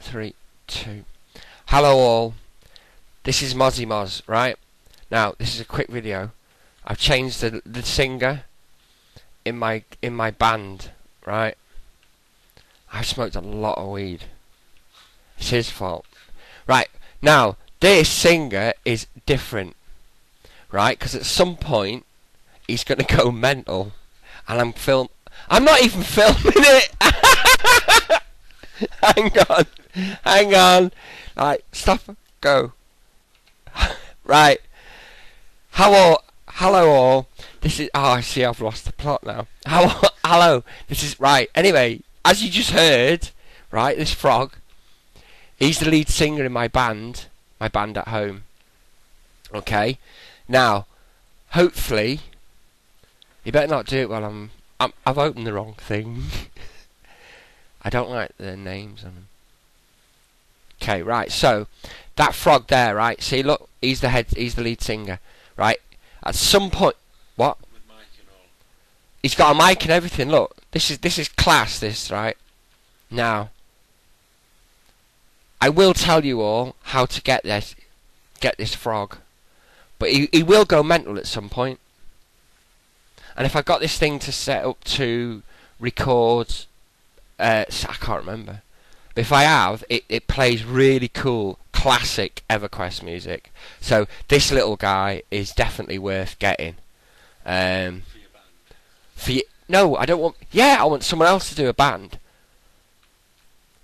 3, 2. Hello all. This is Mozzy Moz, right? Now, this is a quick video. I've changed the singer in my band, right? I've smoked a lot of weed. It's his fault. Right, now, this singer is different, right? Because at some point, he's going to go mental. And I'm not even filming it! Hang on. Right, stop, go. Right. Hello all. This is, I see I've lost the plot now. Hello, this is, right, anyway, as you just heard, right, this frog, he's the lead singer in my band at home. Okay? Now, hopefully, you better not do it while I've opened the wrong thing. I don't like the names on them. Okay, right, so, that frog there, right, see, look, he's the lead singer, right? At some point, what? With mic and all. He's got a mic and everything, look, this is class, this, right? Now, I will tell you all how to get this frog, but he will go mental at some point. And if I got this thing to set up to record, I can't remember. But if I have, it plays really cool, classic EverQuest music. So this little guy is definitely worth getting. For your band? No, I don't want... Yeah, I want someone else to do a band.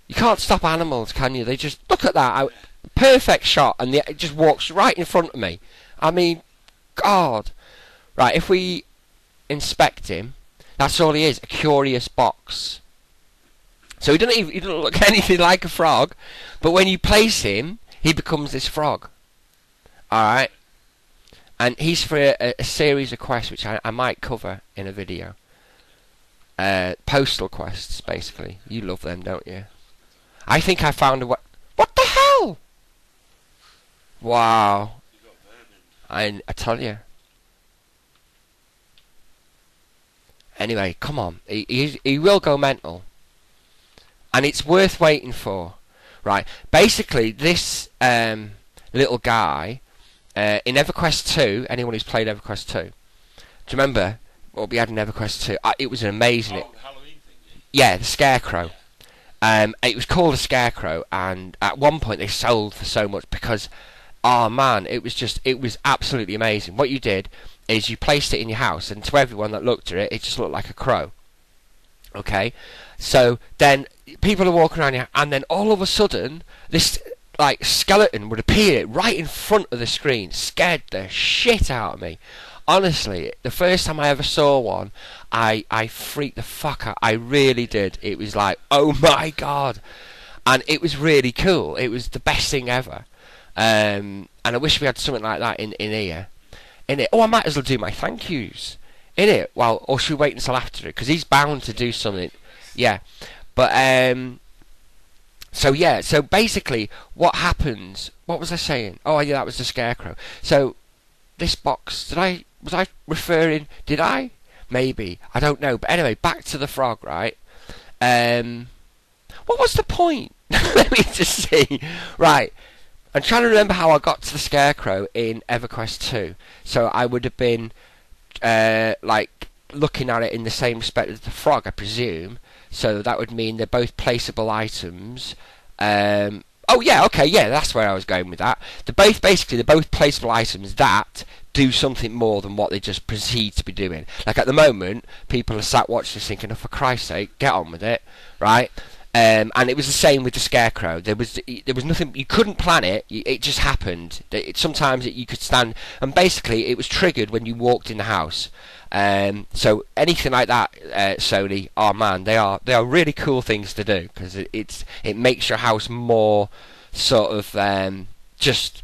You can't stop animals, can you? They just... Look at that. Perfect shot, and it just walks right in front of me. I mean, God. Right, if we inspect him, that's all he is, a curious box. So he doesn't look anything like a frog, but when you place him, he becomes this frog. Alright? And he's for a series of quests which I might cover in a video. Postal quests, basically. You love them, don't you? I think I found a... What the hell? Wow. You got vermin. I tell you. Anyway, come on. He will go mental. And it's worth waiting for. Right. Basically, this little guy, in EverQuest 2, anyone who's played EverQuest 2, do you remember what we had in EverQuest 2? It was amazing. Oh, the Halloween thing, yeah, the Scarecrow. It was called a Scarecrow, and at one point they sold for so much because, oh man, it was absolutely amazing. What you did is you placed it in your house, and to everyone that looked at it, it just looked like a crow. Okay, so then people are walking around here, and then all of a sudden, this like skeleton would appear right in front of the screen. Scared the shit out of me. Honestly, the first time I ever saw one, I freaked the fuck out. I really did. It was like, oh my god, and it was really cool. It was the best thing ever. And I wish we had something like that in here. In it. Oh, I might as well do my thank yous. In it, well, or should we wait until after it? Because he's bound to do something. Yeah, but so basically, what happens? What was I saying? Oh, yeah, that was the Scarecrow. So this box, was I referring? Did I? Maybe, I don't know. But anyway, back to the frog, right? What was the point? Let me just see. Right. I'm trying to remember how I got to the Scarecrow in EverQuest 2. So I would have been like looking at it in the same respect as the frog, I presume. So that would mean they're both placeable items. Oh yeah, okay, yeah, that's where I was going with that. They're both placeable items that do something more than what they just proceed to be doing. Like at the moment, people are sat watching this thinking, oh, for Christ's sake, get on with it, right? And it was the same with the Scarecrow. There was nothing, you couldn't plan it. It just happened. Sometimes you could stand, and basically it was triggered when you walked in the house. So anything like that, Sony, oh man, they are really cool things to do because it makes your house more sort of it's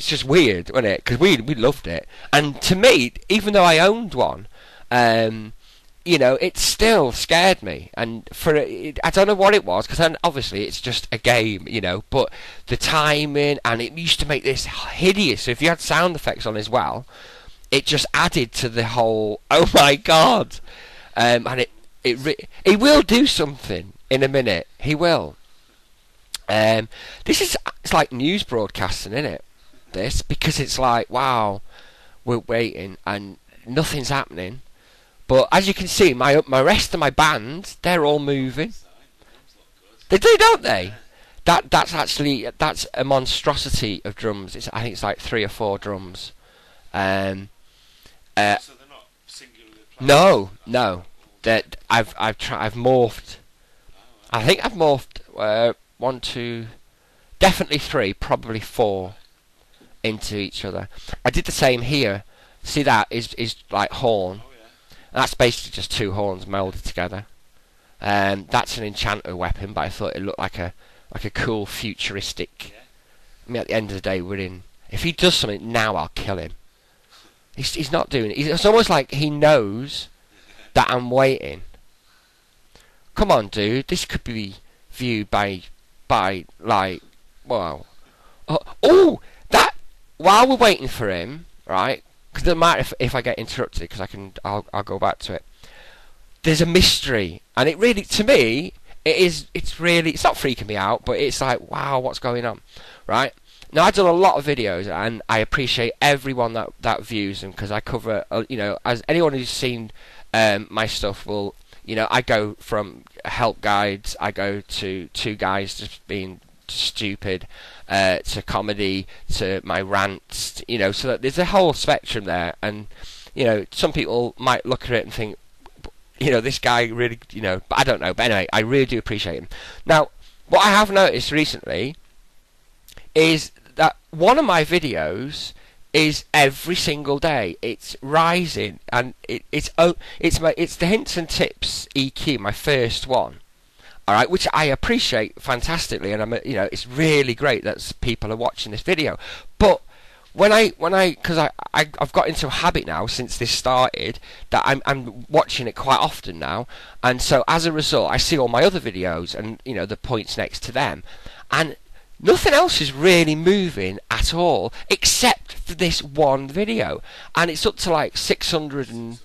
just weird, wasn't it? Because we loved it, and to me, even though I owned one, you know, it still scared me, and I don't know what it was, because obviously it's just a game, you know, but the timing, and it used to make this hideous, so if you had sound effects on as well, it just added to the whole, oh my god, and he will do something in a minute, he will. This is it's like news broadcasting, isn't it? This because it's like wow, we're waiting and nothing's happening. But as you can see, my rest of my band, they're all moving. They do, don't they? That's a monstrosity of drums. I think it's like 3 or 4 drums. Um, So they're not singularly placed? no. That I've morphed. I think I've morphed 1, 2, definitely 3, probably 4 into each other. I did the same here. See that is like horn. Oh, yeah. That's basically just 2 horns melded together. That's an enchanter weapon, but I thought it looked like a cool futuristic. Yeah. I mean, at the end of the day, we're in. If he does something now, I'll kill him. He's not doing it. It's almost like he knows that I'm waiting. Come on, dude. This could be viewed by like, wow. Oh, that while we're waiting for him, right? Because it doesn't matter if I get interrupted, because I'll go back to it. There's a mystery, and it really, to me, it's not freaking me out, but it's like, wow, what's going on, right? Now, I've done a lot of videos, and I appreciate everyone that views them, because I cover, as anyone who's seen my stuff will, I go from help guides, I go to 2 guys just being stupid, to comedy, to my rants, so that there's a whole spectrum there, and, some people might look at it and think, this guy really, but I don't know. But anyway, I really do appreciate him. Now, what I have noticed recently is that one of my videos is every single day. It's rising, and it's the hints and tips EQ, my first one. All right, which I appreciate fantastically, and it's really great that people are watching this video. But because I've got into a habit now since this started that I'm watching it quite often now, and so as a result I see all my other videos and the points next to them, and nothing else is really moving at all except for this one video, and it's up to like 600 and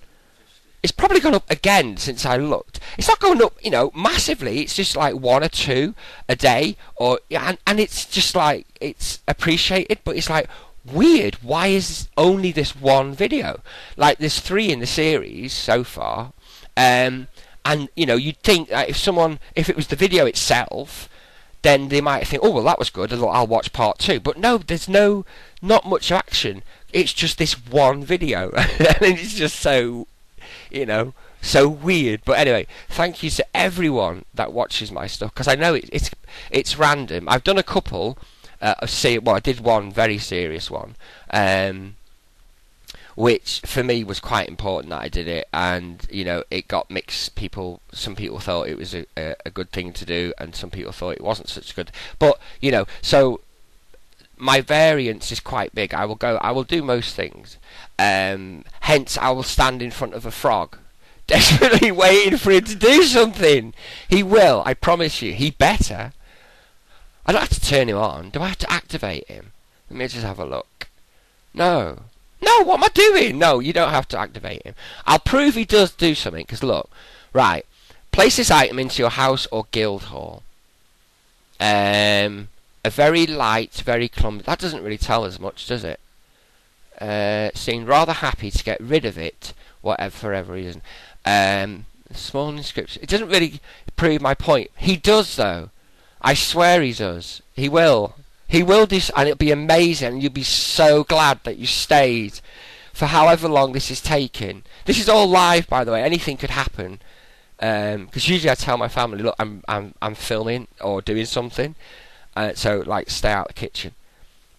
it's probably gone up again since I looked. It's not going up, massively. It's just like 1 or 2 a day, and it's just like it's appreciated, but it's like weird. Why is only this one video? Like there's 3 in the series so far, and you'd think that if it was the video itself, then they might think, oh well, that was good, I'll watch part 2. But no, there's not much action. It's just this one video, and it's just so so weird. But anyway, thank you to everyone that watches my stuff, because I know it's random. I've done a couple. I did one very serious one, which for me was quite important that I did it, and it got mixed. Some people thought it was a good thing to do, and some people thought it wasn't such good. But so my variance is quite big. I will do most things. Hence, I will stand in front of a frog, desperately waiting for him to do something. He will. I promise you. He better. I don't have to turn him on. Do I have to activate him? Let me just have a look. No, what am I doing? No, you don't have to activate him. I'll prove he does do something, because look. Right. Place this item into your house or guild hall. A very light, very clumsy. That doesn't really tell us much, does it? Seemed rather happy to get rid of it, for whatever reason. Small inscription. It doesn't really prove my point. He does, though. I swear he does. He will. He will do, and it'll be amazing, and you'll be so glad that you stayed for however long this is taking. This is all live, by the way. Anything could happen. Because usually I tell my family, look, I'm filming or doing something, so like stay out of the kitchen.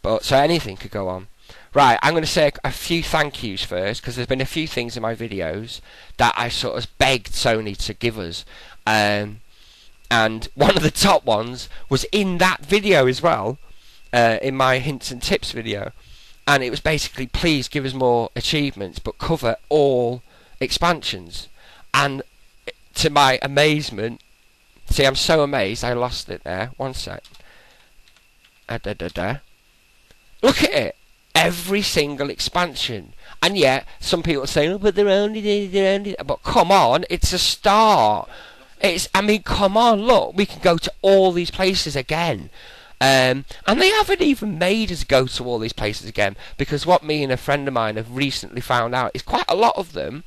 But so anything could go on. Right, I'm going to say a few thank yous first, because there's been a few things in my videos that I sort of begged Sony to give us. And one of the top ones was in that video as well, in my hints and tips video. And it was basically, please give us more achievements, but cover all expansions. And to my amazement, see, I'm so amazed, I lost it there. 1 sec. Look at it. Every single expansion. And yet, some people are saying, oh, but they're only... But come on, it's a start. I mean, come on, look, we can go to all these places again. And they haven't even made us go to all these places again, because what me and a friend of mine have recently found out is quite a lot of them,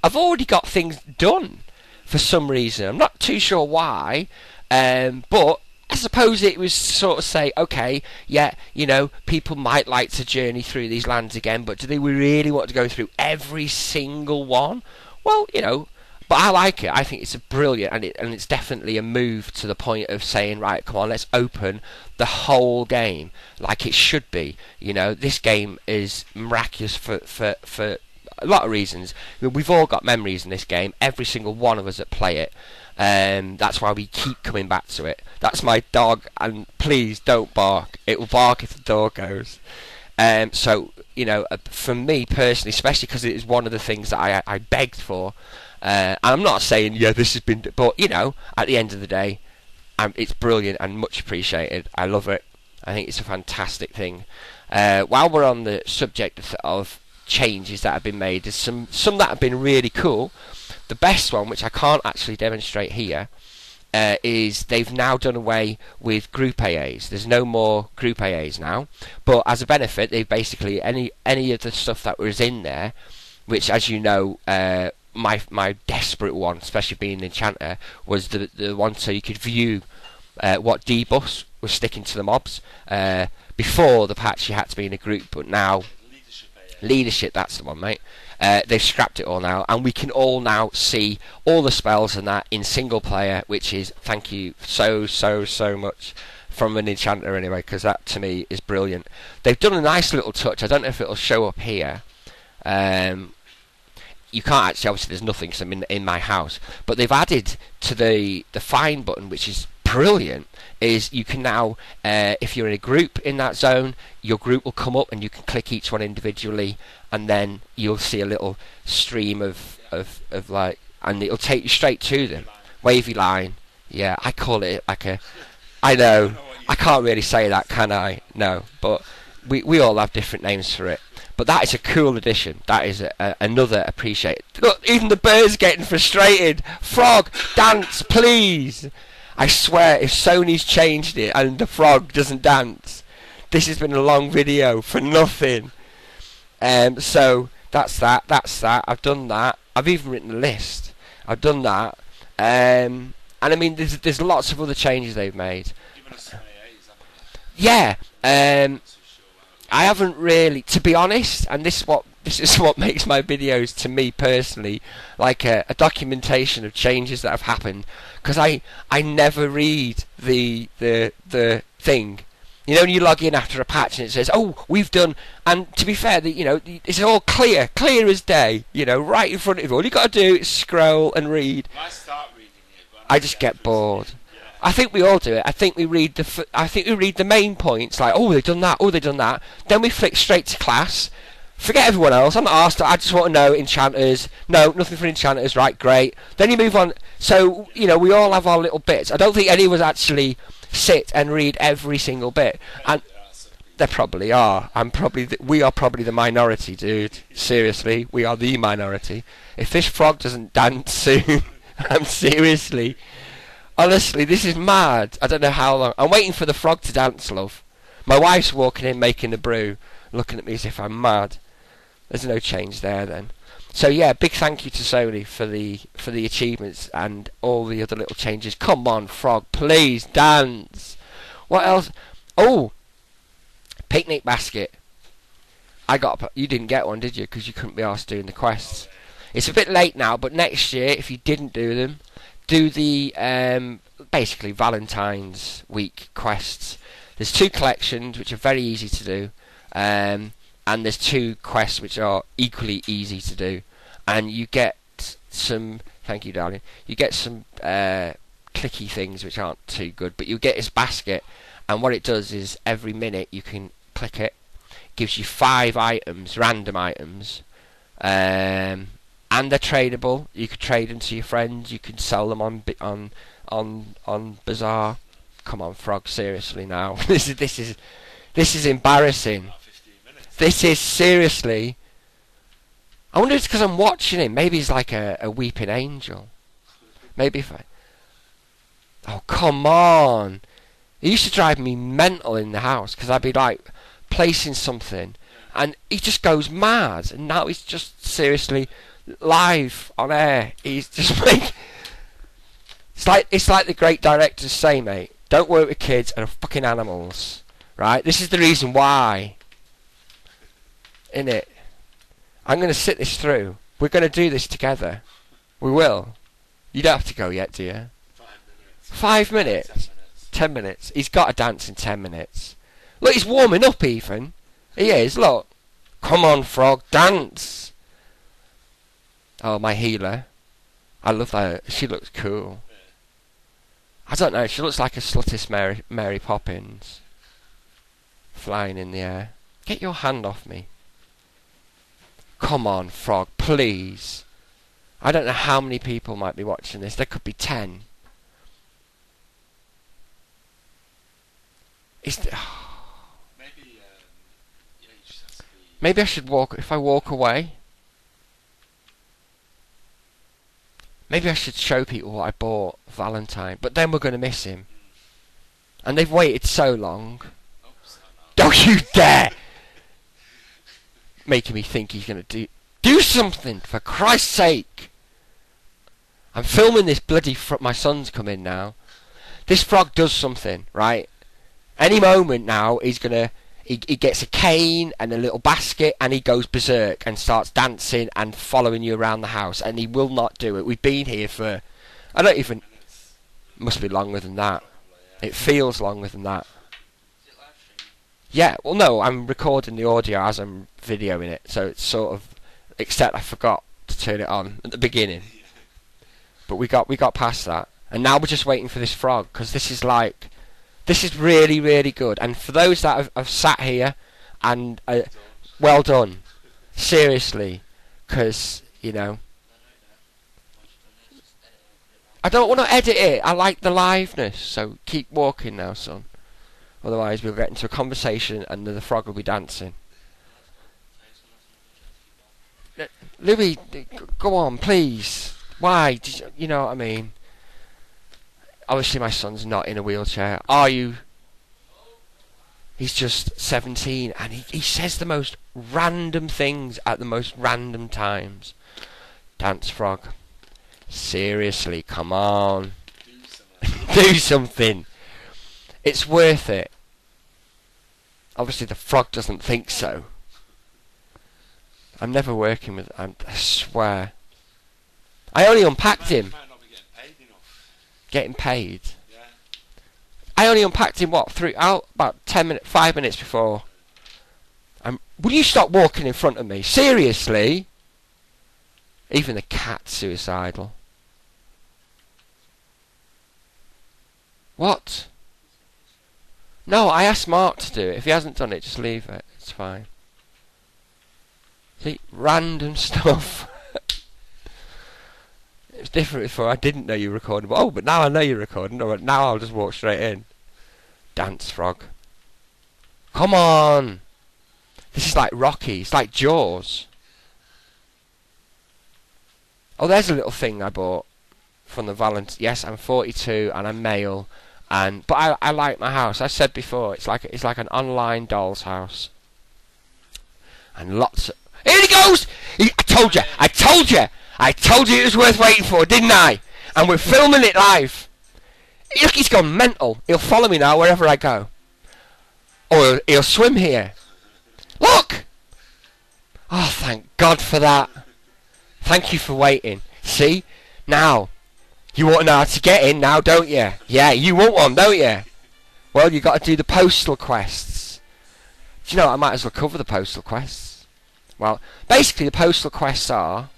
I've already got things done for some reason. I'm not too sure why, but I suppose it was sort of say, okay, yeah, you know, people might like to journey through these lands again, but do they really want to go through every single one? Well, you know, but I like it. I think it's a brilliant, and it's definitely a move to the point of saying, right, come on, let's open the whole game like it should be. You know, this game is miraculous for a lot of reasons. I mean, we've all got memories in this game, every single one of us that play it. That's why we keep coming back to it. That's my dog, and please don't bark. It will bark if the door goes. So, you know, for me personally, especially because it is one of the things that I begged for, and I'm not saying, yeah, this has been, but, you know, at the end of the day, it's brilliant and much appreciated. I love it. I think it's a fantastic thing. While we're on the subject of changes that have been made, there's some that have been really cool. The best one, which I can't actually demonstrate here, is they've now done away with group AAs. There's no more group AAs now, but as a benefit, they've basically any of the stuff that was in there, which, as you know, my desperate one, especially being an enchanter, was the one so you could view what debuffs were sticking to the mobs. Before the patch, you had to be in a group, but now leadership, that's the one, mate. They've scrapped it all now, and we can all now see all the spells and that in single player, which is, thank you so much from an enchanter anyway, because that to me is brilliant. They've done a nice little touch. I don't know if it'll show up here. You can't actually, obviously there's nothing because I'm in my house, but they've added to the find button, which is brilliant, is you can now, if you're in a group in that zone, your group will come up and you can click each one individually, and then you'll see a little stream of like, and it'll take you straight to them. Wavy line. Yeah, I call it like a, I know, I can't really say that, can I? No, but we all have different names for it. But that is a cool addition. That is another appreciated. Look, even the bird's getting frustrated. Frog, dance, please. I swear, if Sony's changed it and the frog doesn't dance, this has been a long video for nothing. So that's that. I've done that. I've even written a list. I've done that. And I mean, there's lots of other changes they've made. Yeah. I haven't really, to be honest, and this is what makes my videos, to me personally, like a documentation of changes that have happened, because I never read the thing. You know, when you log in after a patch and it says, oh, we've done, and to be fair, you know, it's all clear as day, you know, right in front of you. All you got to do is scroll and read. I start reading it, but I just get bored. I think we all do it. I think we read the main points, like, oh, they've done that, oh, they've done that. Then we flick straight to class. Forget everyone else. I'm not asked. I just want to know enchanters. No, nothing for enchanters. Right, great. Then you move on. So, you know, we all have our little bits. I don't think any of us actually sit and read every single bit. And there probably are. We are probably the minority, dude. Seriously, we are the minority. If this frog doesn't dance soon, I'm seriously... Honestly, this is mad. I don't know how long. I'm waiting for the frog to dance, love. My wife's walking in making a brew, looking at me as if I'm mad. There's no change there then. So yeah, big thank you to Sony for the achievements and all the other little changes. Come on, frog, please dance. What else? Oh, picnic basket. You didn't get one, did you? Because you couldn't be asked doing the quests. It's a bit late now, but next year, if you didn't do them, do the basically Valentine's week quests. There's 2 collections which are very easy to do, and there's 2 quests which are equally easy to do, and you get some, thank you darling, you get some clicky things which aren't too good, but you get this basket, and what it does is every minute you can click it, gives you 5 items, random items, and they're tradable. You could trade them to your friends. You can sell them on Bazaar. Come on, frog. Seriously now. This is embarrassing. This is seriously. I wonder if it's because I'm watching him. Maybe he's like a weeping angel. Maybe if I... Oh, come on. He used to drive me mental in the house because I'd be like placing something and he just goes mad. And now he's just seriously live on air. He's just like... It's like the great directors say, mate. Don't work with kids and fucking animals. Right? This is the reason why. Innit? I'm going to sit this through. We're going to do this together. We will. You don't have to go yet, do you? 5 minutes. 10 minutes. 10 minutes. He's got to dance in 10 minutes. Look, he's warming up even. He is, look. Come on, frog, dance. Oh, my healer. I love that. She looks cool. Yeah. I don't know, she looks like a sluttish Mary Poppins. Flying in the air. Get your hand off me. Come on, frog, please. I don't know how many people might be watching this. There could be 10. Maybe, yeah, you just have to be... Maybe I should walk... If I walk away... Maybe I should show people what I bought for Valentine. But then we're going to miss him. And they've waited so long. Oops, no. Don't you dare! Making me think he's going to do something, for Christ's sake! I'm filming this bloody... my son's come in now. This frog does something, right? Any moment now, he's going to... He gets a cane and a little basket and he goes berserk and starts dancing and following you around the house. And he will not do it. We've been here for... I don't even... Must be longer than that. It feels longer than that. Is it live stream? Yeah, well no, I'm recording the audio as I'm videoing it. So it's sort of... Except I forgot to turn it on at the beginning. But we got past that. And now we're just waiting for this frog. Because this is like... This is really, really good. And for those that have sat here, and well done. Seriously. Because, you know... I don't want to edit it. I like the liveness. So keep walking now, son. Otherwise we'll get into a conversation and the frog will be dancing. Louis, go on, please. Why? You know what I mean? Obviously my son's not in a wheelchair. Are you? He's just 17 and he says the most random things at the most random times. Dance, frog. Seriously, come on. Do something. It's worth it. Obviously the frog doesn't think so. I'm never working with... I swear. I only unpacked him. Might not be getting paid enough. Getting paid. Yeah. I only unpacked him about 5 minutes before. Will you stop walking in front of me? Seriously? Even the cat's suicidal. What? No, I asked Mark to do it. If he hasn't done it, just leave it. It's fine. See, random stuff. It was different before. I didn't know you were recording. But now I know you're recording. Alright, now I'll just walk straight in. Dance, frog. Come on! This is like Rocky. It's like Jaws. Oh, there's a little thing I bought from the Valentine. Yes, I'm 42 and I'm male. But I like my house. I said before, it's like an online doll's house. And lots of... Here he goes! I told you it was worth waiting for, didn't I? And we're filming it live. Look, he's gone mental. He'll follow me now wherever I go. Or he'll swim here. Look! Oh, thank God for that. Thank you for waiting. See? Now, you want to know how to get in now, don't you? Yeah, you want one, don't you? Well, you got to do the postal quests. Do you know what? I might as well cover the postal quests. Well, basically the postal quests are,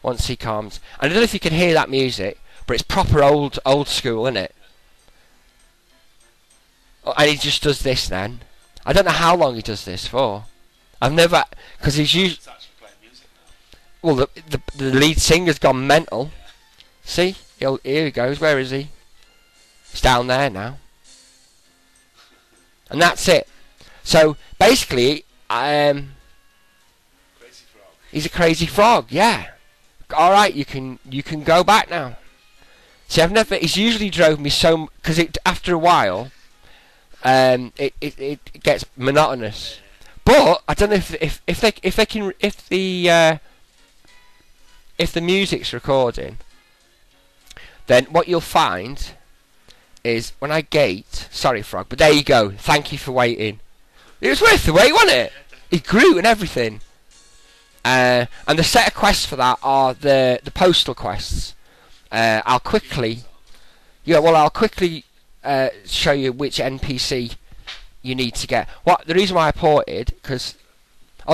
once he comes, and I don't know if you can hear that music, but it's proper old school, isn't it? Oh, and he just does this then. I don't know how long he does this for. I've never, because he's usually... It's actually playing music now. Well, the lead singer's gone mental. See? Here he goes. Where is he? He's down there now. And that's it. So, basically, Crazy frog. he's a crazy frog, yeah. Alright, you can go back now. See, I've never. It's usually drove me so because after a while, it gets monotonous. But I don't know if the music's recording, then what you'll find is when I gate. Sorry, Frog, but there you go. Thank you for waiting. It was worth the wait, wasn't it? It grew and everything. And the set of quests for that are the postal quests. I'll quickly show you which NPC you need to get. The reason why I ported, because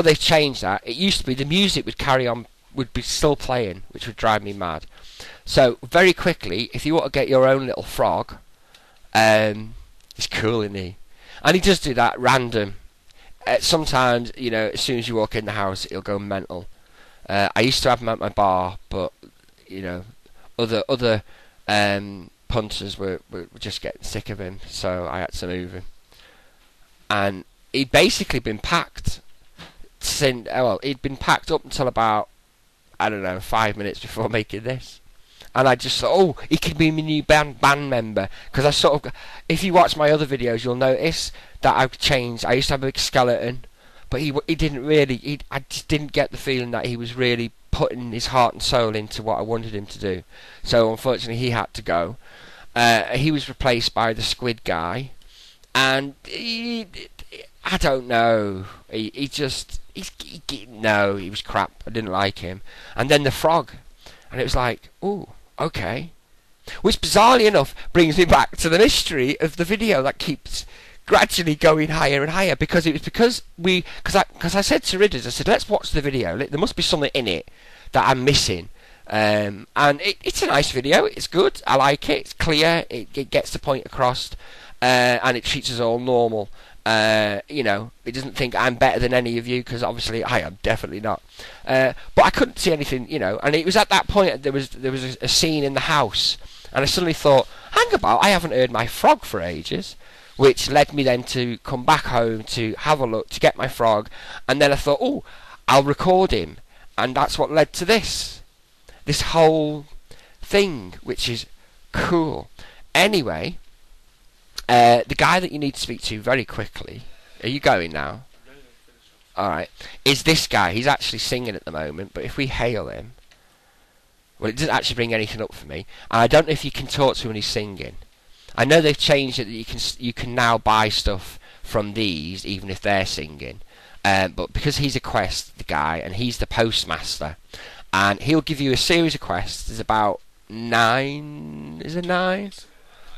they've changed that. It used to be the music would be still playing, which would drive me mad. So very quickly, if you want to get your own little frog, he's cool, isn't he? And he does do that random. Sometimes, as soon as you walk in the house, he'll go mental. I used to have him at my bar, but other punters were just getting sick of him, so I had to move him. And he'd basically been packed he'd been packed up until about, I don't know, 5 minutes before making this. And I just thought, he could be my new band member. Because I sort of, if you watch my other videos, you'll notice that I've changed. I used to have a big skeleton, but he didn't really. I just didn't get the feeling that he was really putting his heart and soul into what I wanted him to do. So unfortunately, he had to go. He was replaced by the squid guy, and I don't know. He was crap. I didn't like him. And then the frog, and it was like, ooh. Okay. Which, bizarrely enough, brings me back to the mystery of the video that keeps gradually going higher and higher. Because I said to Ridders, I said, let's watch the video. There must be something in it that I'm missing. And it's a nice video. It's good. I like it. It's clear. It gets the point across. And it treats us all normal. It doesn't think I'm better than any of you, because obviously I am definitely not. But I couldn't see anything, and it was at that point there was a scene in the house, and I suddenly thought, hang about, I haven't heard my frog for ages, which led me then to come back home to have a look, to get my frog, and then I thought, I'll record him, and that's what led to this whole thing, which is cool. Anyway, the guy that you need to speak to very quickly, are you going now? Alright, is this guy. He's actually singing at the moment, but if we hail him, well, it doesn't actually bring anything up for me, and I don't know if you can talk to him when he's singing. I know they've changed it that you can now buy stuff from these, even if they're singing, but because he's a quest, the guy, and he's the postmaster, and he'll give you a series of quests. There's about 9, is it 9?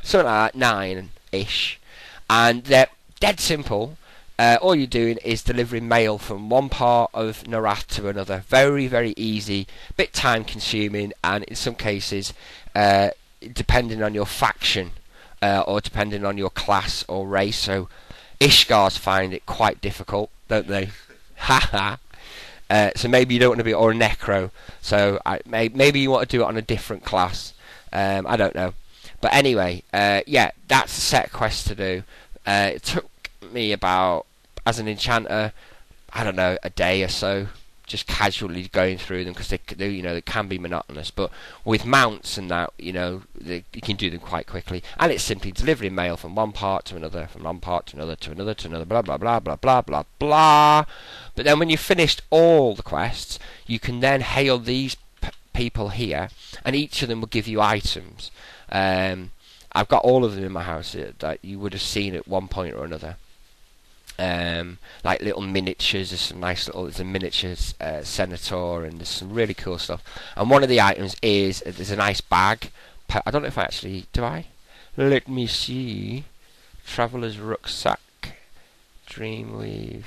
Something like that, 9-ish, and they're dead simple. All you're doing is delivering mail from one part of Narath to another. Very, very easy, bit time consuming, and in some cases, depending on your faction, or depending on your class or race. So Ishgars find it quite difficult, don't they? Haha. So maybe you don't want to be, or a Necro, so maybe you want to do it on a different class. I don't know. But anyway, yeah, that's a set quest to do. It took me about, as an enchanter, I don't know, a day or so, just casually going through them, because they can be monotonous. But with mounts and that, you can do them quite quickly, and it's simply delivering mail from one part to another, from one part to another, to another, to another, blah blah blah blah blah blah blah. But then when you've finished all the quests, you can then hail these people here, and each of them will give you items. I've got all of them in my house that you would have seen at one point or another. Like little miniatures. There's a miniature senator, and there's some really cool stuff. And one of the items is, there's a nice bag. I don't know if I actually, do I? Let me see. Traveller's rucksack, Dreamweave.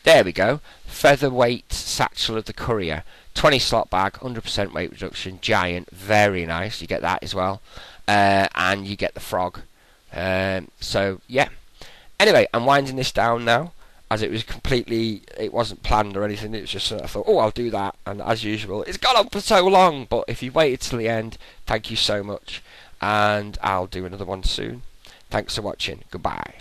There we go. Featherweight satchel of the courier. 20 slot bag, 100% weight reduction, giant, very nice. You get that as well, and you get the frog. So yeah. Anyway, I'm winding this down now, as it wasn't planned or anything. It was just I thought, I'll do that, and as usual, it's gone on for so long. But if you waited till the end, thank you so much, and I'll do another one soon. Thanks for watching. Goodbye.